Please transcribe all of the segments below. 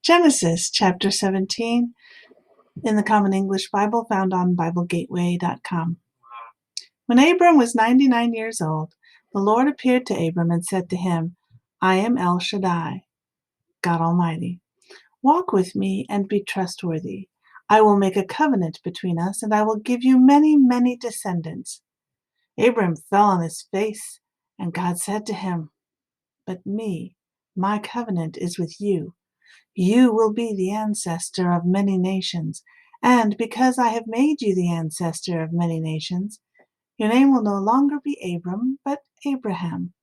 Genesis chapter 17 in the Common English Bible, found on BibleGateway.com. When Abram was 99 years old, the Lord appeared to Abram and said to him, I am El Shaddai, God Almighty. Walk with me and be trustworthy. I will make a covenant between us, and I will give you many, many descendants. Abram fell on his face, and God said to him, But my covenant is with you. You will be the ancestor of many nations, and because I have made you the ancestor of many nations, your name will no longer be Abram, but Abraham.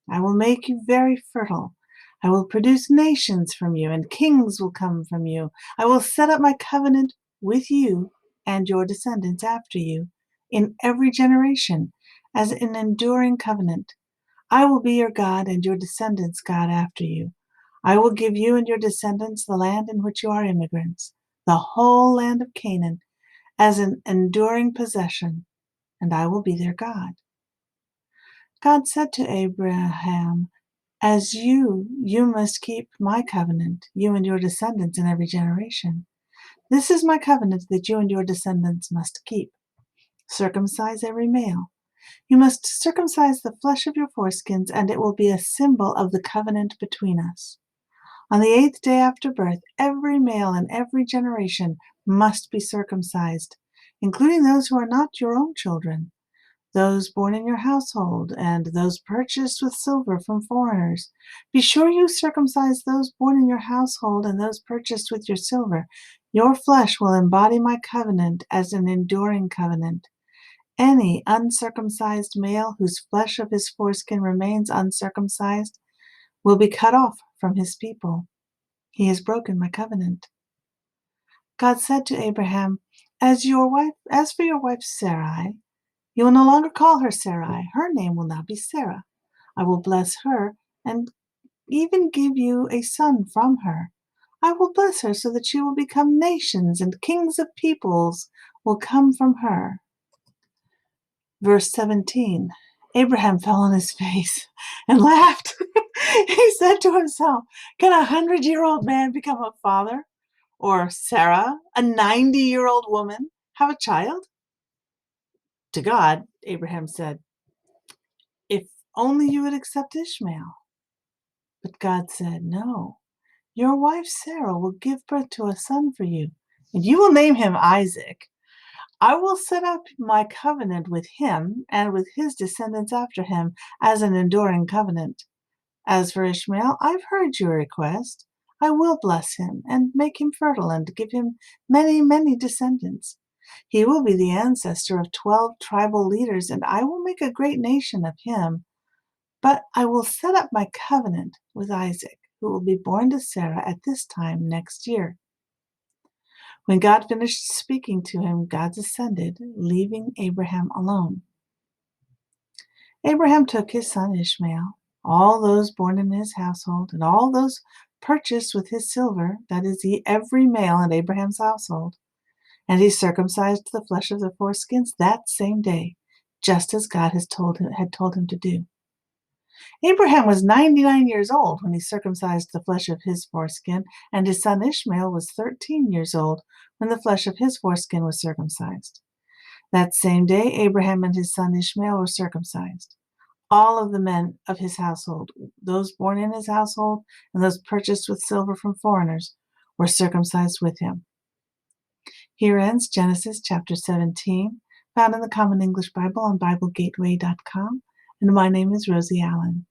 I will make you very fertile. I will produce nations from you, and kings will come from you. I will set up my covenant with you and your descendants after you in every generation as an enduring covenant. I will be your God and your descendants' God after you. I will give you and your descendants the land in which you are immigrants, the whole land of Canaan, as an enduring possession, and I will be their God. God said to Abraham, As you must keep my covenant, you and your descendants in every generation. This is my covenant that you and your descendants must keep. Circumcise every male. You must circumcise the flesh of your foreskins, and it will be a symbol of the covenant between us. On the 8th day after birth, every male in every generation must be circumcised, including those who are not your own children, those born in your household, and those purchased with silver from foreigners. Be sure you circumcise those born in your household and those purchased with your silver. Your flesh will embody my covenant as an enduring covenant. Any uncircumcised male whose flesh of his foreskin remains uncircumcised will be cut off from his people. He has broken my covenant. God said to Abraham, As for your wife Sarai, you will no longer call her Sarai. Her name will now be Sarah. I will bless her and even give you a son from her. I will bless her so that she will become nations, and kings of peoples will come from her. Verse 17, Abraham fell on his face and laughed. He said to himself, Can a 100-year-old man become a father? Or Sarah, a 90-year-old woman, have a child? To God, Abraham said, If only you would accept Ishmael. But God said, No, your wife Sarah will give birth to a son for you, and you will name him Isaac. I will set up my covenant with him and with his descendants after him as an enduring covenant. As for Ishmael, I've heard your request. I will bless him and make him fertile and give him many, many descendants. He will be the ancestor of 12 tribal leaders, and I will make a great nation of him. But I will set up my covenant with Isaac, who will be born to Sarah at this time next year. When God finished speaking to him, God descended, leaving Abraham alone. Abraham took his son Ishmael, all those born in his household, and all those purchased with his silver, that is, every male in Abraham's household, and he circumcised the flesh of the foreskins that same day, just as God had told him to do. Abraham was 99 years old when he circumcised the flesh of his foreskin, and his son Ishmael was 13 years old when the flesh of his foreskin was circumcised. That same day, Abraham and his son Ishmael were circumcised. All of the men of his household, those born in his household and those purchased with silver from foreigners, were circumcised with him. Here ends Genesis chapter 17, found in the Common English Bible on BibleGateway.com, and my name is Rosie Allen.